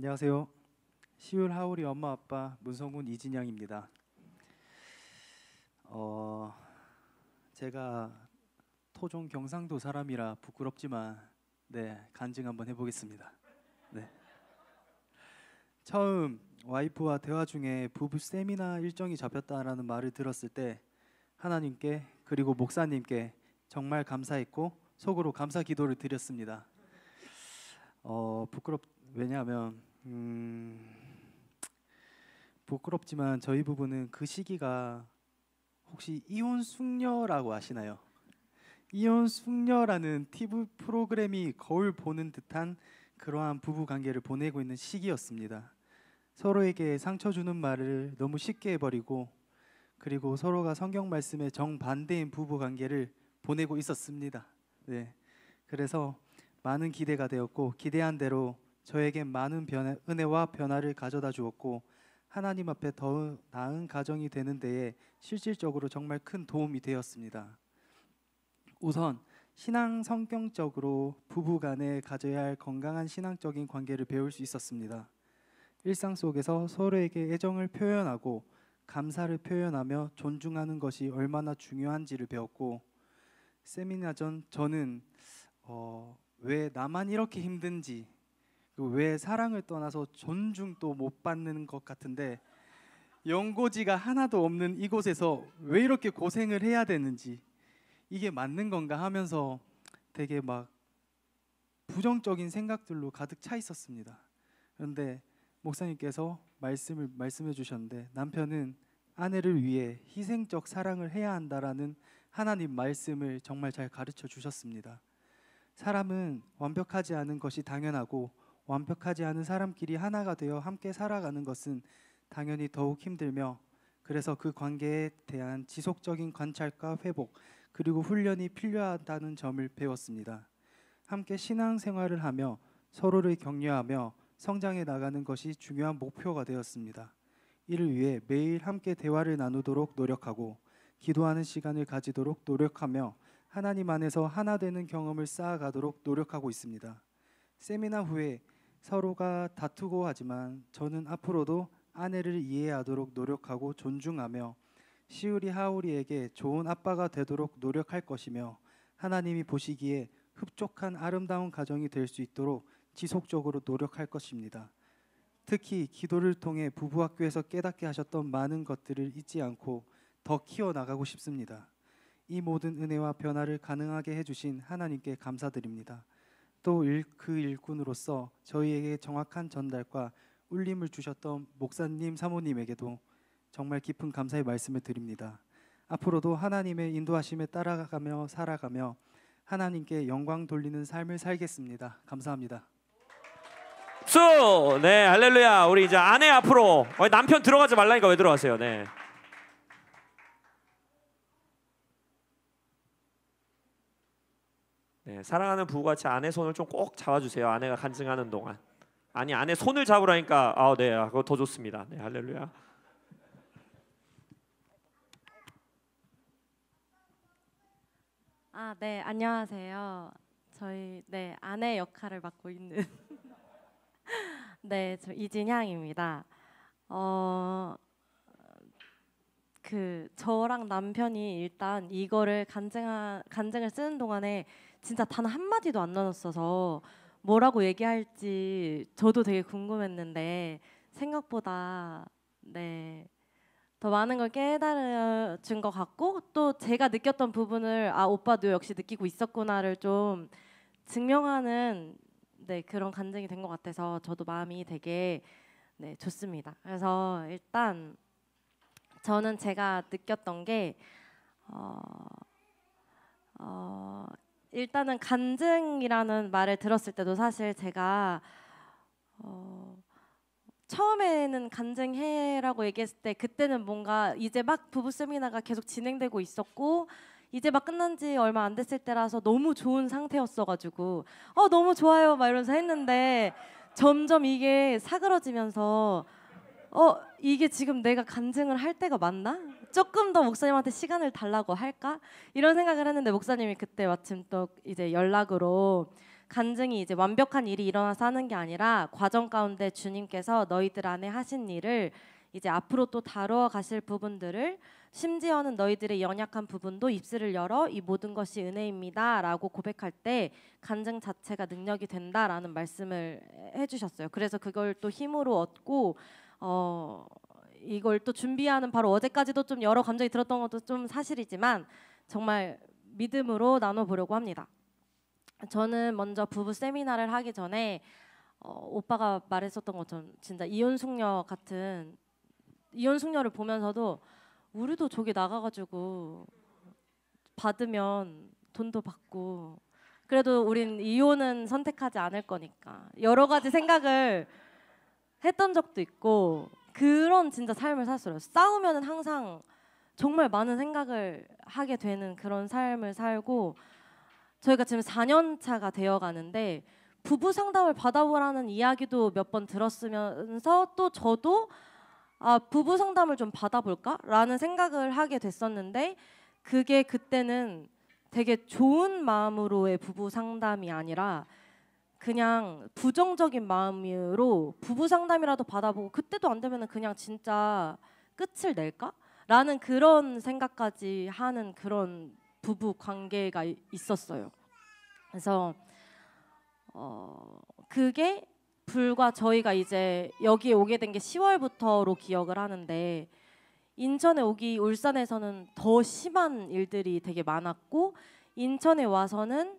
안녕하세요. 시울 하울이 엄마 아빠 문성훈 이진영입니다. 제가 토종 경상도 사람이라 부끄럽지만 간증 한번 해보겠습니다. 처음 와이프와 대화 중에 부부 세미나 일정이 잡혔다라는 말을 들었을 때 하나님께 그리고 목사님께 정말 감사했고 속으로 감사 기도를 드렸습니다. 왜냐하면 부끄럽지만 저희 부부는 그 시기가 혹시 이혼 숙녀라고 아시나요? 이혼 숙녀라는 TV 프로그램이 거울 보는 듯한 그러한 부부 관계를 보내고 있는 시기였습니다. 서로에게 상처 주는 말을 너무 쉽게 해버리고 그리고 서로가 성경 말씀에 정반대인 부부 관계를 보내고 있었습니다. 그래서 많은 기대가 되었고 기대한 대로 저에게 많은 은혜와 변화를 가져다 주었고 하나님 앞에 더 나은 가정이 되는 데에 실질적으로 정말 큰 도움이 되었습니다. 우선 신앙 성경적으로 부부 간에 가져야 할 건강한 신앙적인 관계를 배울 수 있었습니다. 일상 속에서 서로에게 애정을 표현하고 감사를 표현하며 존중하는 것이 얼마나 중요한지를 배웠고 세미나 전 저는 왜 나만 이렇게 힘든지 왜 사랑을 떠나서 존중도 못 받는 것 같은데 연고지가 하나도 없는 이곳에서 왜 이렇게 고생을 해야 되는지 이게 맞는 건가 하면서 되게 막 부정적인 생각들로 가득 차 있었습니다. 그런데 목사님께서 말씀해 주셨는데 남편은 아내를 위해 희생적 사랑을 해야 한다라는 하나님 말씀을 정말 잘 가르쳐 주셨습니다. 사람은 완벽하지 않은 것이 당연하고 완벽하지 않은 사람끼리 하나가 되어 함께 살아가는 것은 당연히 더욱 힘들며 그래서 그 관계에 대한 지속적인 관찰과 회복 그리고 훈련이 필요하다는 점을 배웠습니다. 함께 신앙생활을 하며 서로를 격려하며 성장해 나가는 것이 중요한 목표가 되었습니다. 이를 위해 매일 함께 대화를 나누도록 노력하고 기도하는 시간을 가지도록 노력하며 하나님 안에서 하나 되는 경험을 쌓아가도록 노력하고 있습니다. 세미나 후에 서로가 다투고 하지만 저는 앞으로도 아내를 이해하도록 노력하고 존중하며 시우리 하우리에게 좋은 아빠가 되도록 노력할 것이며 하나님이 보시기에 흡족한 아름다운 가정이 될 수 있도록 지속적으로 노력할 것입니다. 특히 기도를 통해 부부학교에서 깨닫게 하셨던 많은 것들을 잊지 않고 더 키워나가고 싶습니다. 이 모든 은혜와 변화를 가능하게 해주신 하나님께 감사드립니다. 또 그 일꾼으로서 저희에게 정확한 전달과 울림을 주셨던 목사님 사모님에게도 정말 깊은 감사의 말씀을 드립니다. 앞으로도 하나님의 인도하심에 따라가며 살아가며 하나님께 영광 돌리는 삶을 살겠습니다. 감사합니다. 수! 네, 할렐루야. 우리 이제 아내 앞으로 남편 들어가지 말라니까 왜 들어가세요? 네. 네, 사랑하는 부부같이 아내 손을 좀 꼭 잡아주세요. 아내가 간증하는 동안. 아니 아내 손을 잡으라니까. 네, 그거 더 좋습니다. 네, 할렐루야. 네, 안녕하세요. 저희 아내 역할을 맡고 있는 저 이진향입니다. 저랑 남편이 일단 이거를 간증을 쓰는 동안에 진짜 단 한마디도 안 나눴어서 뭐라고 얘기할지 저도 되게 궁금했는데 생각보다 더 많은 걸 깨달아준 것 같고 또 제가 느꼈던 부분을 오빠도 역시 느끼고 있었구나를 좀 증명하는 그런 간증이 된 것 같아서 저도 마음이 되게 좋습니다. 그래서 일단 저는 제가 느꼈던 게 일단은 간증이라는 말을 들었을 때도 사실 제가 처음에는 간증해라고 얘기했을 때 그때는 뭔가 이제 막 부부 세미나가 계속 진행되고 있었고 이제 막 끝난 지 얼마 안 됐을 때라서 너무 좋은 상태였어가지고 너무 좋아요 막 이러면서 했는데 점점 이게 사그러지면서 이게 지금 내가 간증을 할 때가 맞나? 조금 더 목사님한테 시간을 달라고 할까? 이런 생각을 했는데 목사님이 그때 마침 또 이제 연락으로 간증이 이제 완벽한 일이 일어나서 하는 게 아니라 과정 가운데 주님께서 너희들 안에 하신 일을 이제 앞으로 또 다루어 가실 부분들을 심지어는 너희들의 연약한 부분도 입술을 열어 이 모든 것이 은혜입니다라고 고백할 때 간증 자체가 능력이 된다라는 말씀을 해주셨어요. 그래서 그걸 또 힘으로 얻고 이걸 또 준비하는 바로 어제까지도 좀 여러 감정이 들었던 것도 좀 사실이지만 정말 믿음으로 나눠보려고 합니다. 저는 먼저 부부 세미나를 하기 전에 오빠가 말했었던 것처럼 진짜 이혼숙녀 같은 이혼숙녀를 보면서도 우리도 저기 나가가지고 받으면 돈도 받고 그래도 우린 이혼은 선택하지 않을 거니까 여러 가지 생각을 했던 적도 있고 그런 진짜 삶을 살았어요. 싸우면은 항상 정말 많은 생각을 하게 되는 그런 삶을 살고 저희가 지금 4년 차가 되어 가는데 부부 상담을 받아보라는 이야기도 몇 번 들었으면서 또 저도 부부 상담을 좀 받아볼까라는 생각을 하게 됐었는데 그게 그때는 되게 좋은 마음으로의 부부 상담이 아니라 그냥 부정적인 마음으로 부부 상담이라도 받아보고 그때도 안 되면은 그냥 진짜 끝을 낼까라는 그런 생각까지 하는 그런 부부 관계가 있었어요. 그래서 그게 불과 저희가 이제 여기에 오게 된 게 10월부터로 기억을 하는데 인천에 울산에서는 더 심한 일들이 되게 많았고 인천에 와서는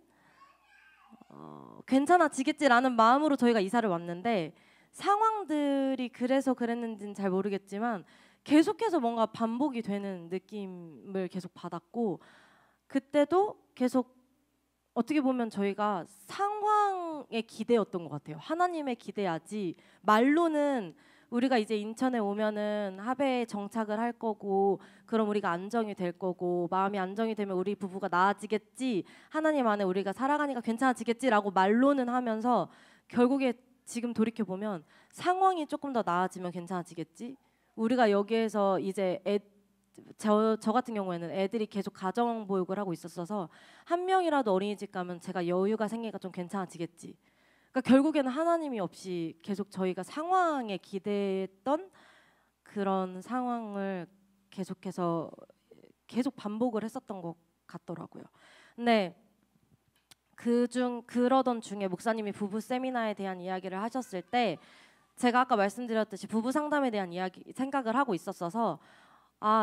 괜찮아지겠지라는 마음으로 저희가 이사를 왔는데 상황들이 그래서 그랬는지는 잘 모르겠지만 계속해서 뭔가 반복이 되는 느낌을 계속 받았고 그때도 계속 어떻게 보면 저희가 상황의 기대였던 것 같아요. 하나님의 기대야지 말로는 우리가 이제 인천에 오면은 합의에 정착을 할 거고 그럼 우리가 안정이 될 거고 마음이 안정이 되면 우리 부부가 나아지겠지 하나님 안에 우리가 살아가니까 괜찮아지겠지라고 말로는 하면서 결국에 지금 돌이켜보면 상황이 조금 더 나아지면 괜찮아지겠지 우리가 여기에서 이제 저 같은 경우에는 애들이 계속 가정보육을 하고 있었어서 한 명이라도 어린이집 가면 제가 여유가 생기니까 좀 괜찮아지겠지. 그러니까 결국에는 하나님이 없이 계속 저희가 상황에 기대했던 그런 상황을 계속해서 계속 반복을 했었던 것 같더라고요. 근데 그러던 중에 목사님이 부부 세미나에 대한 이야기를 하셨을 때 제가 아까 말씀드렸듯이 부부 상담에 대한 생각을 하고 있었어서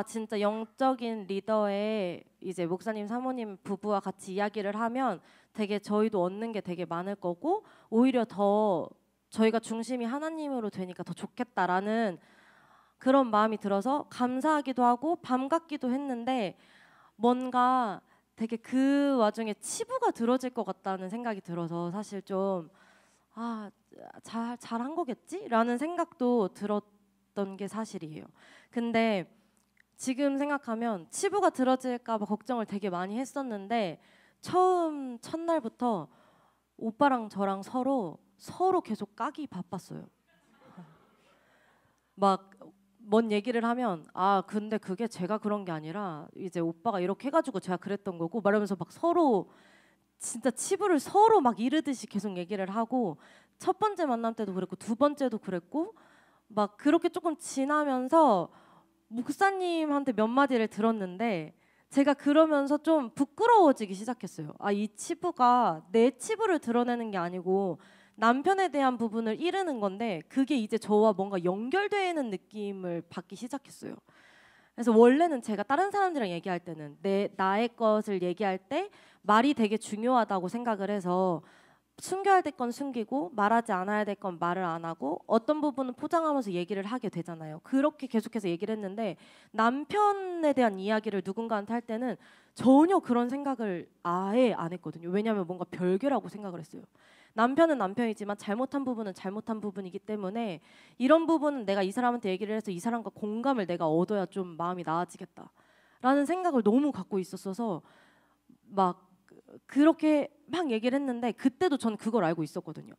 진짜 영적인 리더의 이제 목사님 사모님 부부와 같이 이야기를 하면 되게 저희도 얻는 게 되게 많을 거고 오히려 더 저희가 중심이 하나님으로 되니까 더 좋겠다라는 그런 마음이 들어서 감사하기도 하고 반갑기도 했는데 뭔가 되게 그 와중에 치부가 들어질 것 같다는 생각이 들어서 사실 좀 잘한 거겠지라는 생각도 들었던 게 사실이에요. 근데 지금 생각하면 치부가 들어질까 봐 걱정을 되게 많이 했었는데 처음 첫날부터 오빠랑 저랑 서로 계속 까기 바빴어요. 막 뭔 얘기를 하면 근데 그게 제가 그런 게 아니라 이제 오빠가 이렇게 해가지고 제가 그랬던 거고 말하면서 막 서로 진짜 치부를 서로 막 이르듯이 계속 얘기를 하고 첫 번째 만남 때도 그랬고 두 번째도 그랬고 막 그렇게 조금 지나면서 목사님한테 몇 마디를 들었는데 제가 그러면서 좀 부끄러워지기 시작했어요. 이 치부가 내 치부를 드러내는 게 아니고 남편에 대한 부분을 이르는 건데 그게 이제 저와 뭔가 연결되는 느낌을 받기 시작했어요. 그래서 원래는 제가 다른 사람들이랑 얘기할 때는 나의 것을 얘기할 때 말이 되게 중요하다고 생각을 해서 숨겨야 될 건 숨기고 말하지 않아야 될 건 말을 안 하고 어떤 부분은 포장하면서 얘기를 하게 되잖아요. 그렇게 계속해서 얘기를 했는데 남편에 대한 이야기를 누군가한테 할 때는 전혀 그런 생각을 아예 안 했거든요. 왜냐하면 뭔가 별개라고 생각을 했어요. 남편은 남편이지만 잘못한 부분은 잘못한 부분이기 때문에 이런 부분은 내가 이 사람한테 얘기를 해서 이 사람과 공감을 내가 얻어야 좀 마음이 나아지겠다라는 생각을 너무 갖고 있었어서 막 그렇게 막 얘기를 했는데 그때도 전 그걸 알고 있었거든요.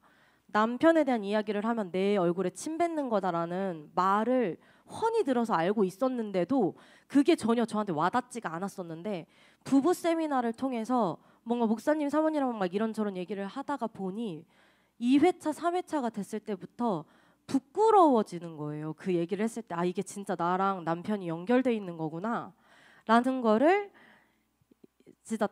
남편에 대한 이야기를 하면 내 얼굴에 침 뱉는 거다라는 말을 훤히 들어서 알고 있었는데도 그게 전혀 저한테 와닿지가 않았었는데 부부 세미나를 통해서 뭔가 목사님 사모님이랑 막 이런저런 얘기를 하다가 보니 2회차 3회차가 됐을 때부터 부끄러워지는 거예요. 그 얘기를 했을 때 아 이게 진짜 나랑 남편이 연결돼 있는 거구나 라는 거를 진짜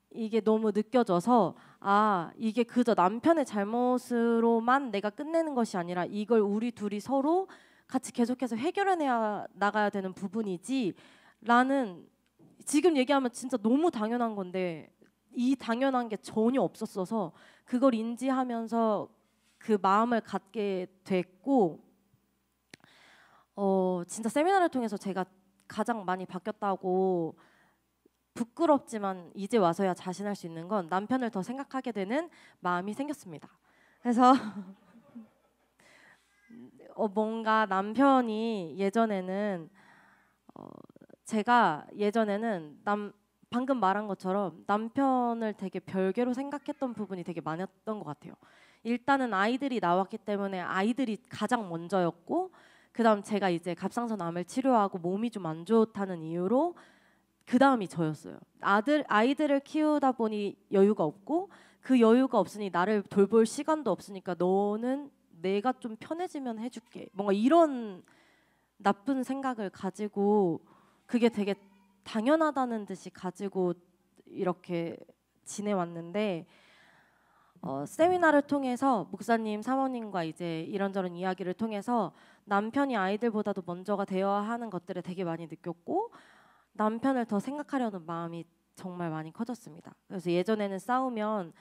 이게 너무 느껴져서 아 이게 그저 남편의 잘못으로만 내가 끝내는 것이 아니라 이걸 우리 둘이 서로 같이 계속해서 해결해내야 나가야 되는 부분이지 라는 지금 얘기하면 진짜 너무 당연한 건데 이 당연한 게 전혀 없었어서 그걸 인지하면서 그 마음을 갖게 됐고 진짜 세미나를 통해서 제가 가장 많이 바뀌었다고 부끄럽지만 이제 와서야 자신할 수 있는 건 남편을 더 생각하게 되는 마음이 생겼습니다. 그래서 뭔가 남편이 예전에는 제가 예전에는 방금 말한 것처럼 남편을 되게 별개로 생각했던 부분이 되게 많았던 것 같아요. 일단은 아이들이 나왔기 때문에 아이들이 가장 먼저였고 그다음 제가 이제 갑상선암을 치료하고 몸이 좀 안 좋다는 이유로 그다음이 저였어요. 아이들을 키우다 보니 여유가 없고 그 여유가 없으니 나를 돌볼 시간도 없으니까 너는 내가 좀 편해지면 해줄게. 뭔가 이런 나쁜 생각을 가지고 그게 되게 당연하다는 듯이 가지고 이렇게 지내왔는데 세미나를 통해서 목사님, 사모님과 이제 이런저런 이야기를 통해서 남편이 아이들보다도 먼저가 되어야 하는 것들을 되게 많이 느꼈고 남편을 더 생각하려는 마음이 정말 많이 커졌습니다. 그래서 예전에는 싸우면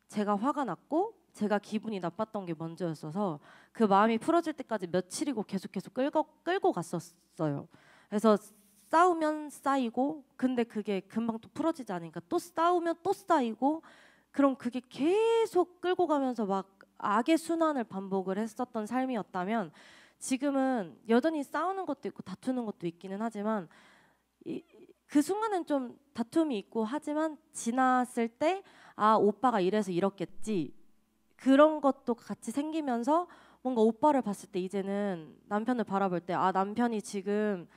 제가 화가 났고 제가 기분이 나빴던 게 먼저였어서 그 마음이 풀어질 때까지 며칠이고 계속 끌고 갔었어요. 그래서 싸우면 쌓이고 근데 그게 금방 또 풀어지지 않으니까 또 싸우면 또 쌓이고 그럼 그게 계속 끌고 가면서 막 악의 순환을 반복을 했었던 삶이었다면 지금은 여전히 싸우는 것도 있고 다투는 것도 있기는 하지만 그 순간은 좀 다툼이 있고 하지만 지났을 때 아 오빠가 이래서 이렇겠지 그런 것도 같이 생기면서 뭔가 오빠를 봤을 때 이제는 남편을 바라볼 때 아 남편이 지금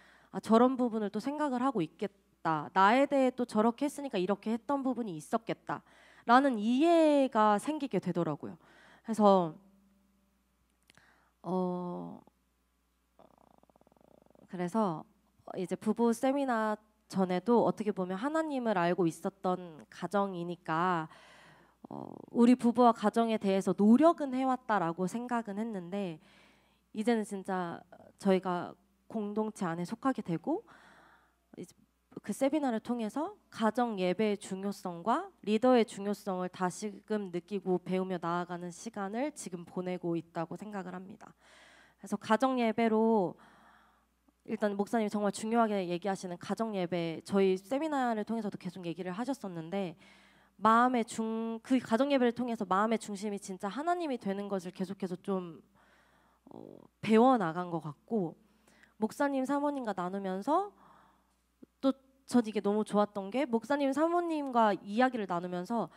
저런 부분을 또 생각을 하고 있겠다 나에 대해 또 저렇게 했으니까 이렇게 했던 부분이 있었겠다 라는 이해가 생기게 되더라고요. 그래서 그래서 이제 부부 세미나 전에도 어떻게 보면 하나님을 알고 있었던 가정이니까 우리 부부와 가정에 대해서 노력은 해왔다라고 생각은 했는데 이제는 진짜 저희가 공동체 안에 속하게 되고 이제 그 세미나를 통해서 가정 예배의 중요성과 리더의 중요성을 다시금 느끼고 배우며 나아가는 시간을 지금 보내고 있다고 생각을 합니다. 그래서 가정 예배로 일단 목사님이 정말 중요하게 얘기하시는 가정 예배 저희 세미나를 통해서도 계속 얘기를 하셨었는데 그 가정 예배를 통해서 마음의 중심이 진짜 하나님이 되는 것을 계속해서 좀 배워 나간 것 같고 목사님 사모님과 나누면서 또 전 이게 너무 좋았던 게 목사님 사모님과 이야기를 나누면서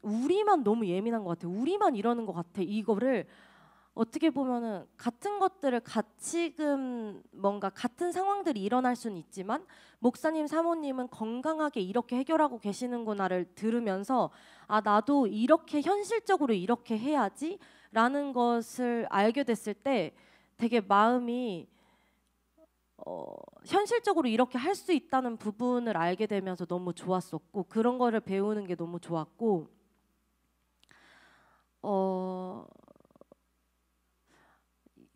우리만 너무 예민한 것 같아 우리만 이러는 것 같아 이거를 어떻게 보면은 같은 것들을 같이금 뭔가 같은 상황들이 일어날 수는 있지만 목사님 사모님은 건강하게 이렇게 해결하고 계시는구나를 들으면서 나도 이렇게 현실적으로 이렇게 해야지라는 것을 알게 됐을 때 되게 마음이 현실적으로 이렇게 할 수 있다는 부분을 알게 되면서 너무 좋았었고 그런 거를 배우는 게 너무 좋았고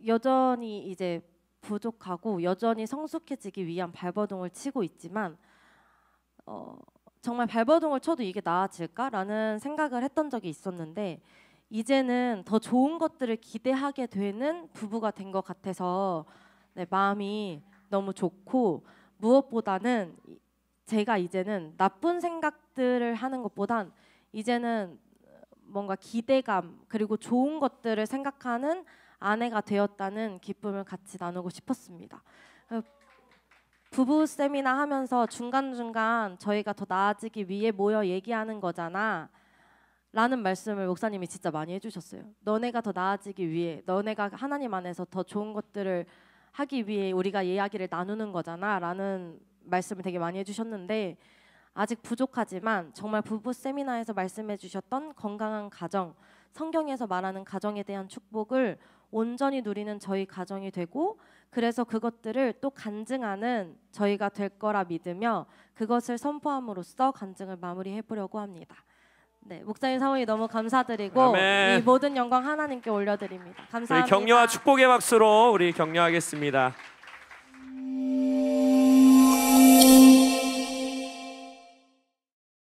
여전히 이제 부족하고 여전히 성숙해지기 위한 발버둥을 치고 있지만 정말 발버둥을 쳐도 이게 나아질까라는 생각을 했던 적이 있었는데 이제는 더 좋은 것들을 기대하게 되는 부부가 된 것 같아서 네, 마음이 너무 좋고 무엇보다는 제가 이제는 나쁜 생각들을 하는 것보단 이제는 뭔가 기대감 그리고 좋은 것들을 생각하는 아내가 되었다는 기쁨을 같이 나누고 싶었습니다. 부부 세미나 하면서 중간중간 저희가 더 나아지기 위해 모여 얘기하는 거잖아 라는 말씀을 목사님이 진짜 많이 해주셨어요. 너네가 더 나아지기 위해 너네가 하나님 안에서 더 좋은 것들을 하기 위해 우리가 이야기를 나누는 거잖아 라는 말씀을 되게 많이 해주셨는데 아직 부족하지만 정말 부부 세미나에서 말씀해 주셨던 건강한 가정, 성경에서 말하는 가정에 대한 축복을 온전히 누리는 저희 가정이 되고 그래서 그것들을 또 간증하는 저희가 될 거라 믿으며 그것을 선포함으로써 간증을 마무리해 보려고 합니다. 네, 목사님 사모님 너무 감사드리고 아멘. 이 모든 영광 하나님께 올려드립니다. 우리 감사합니다. 격려와 축복의 박수로 우리 격려하겠습니다.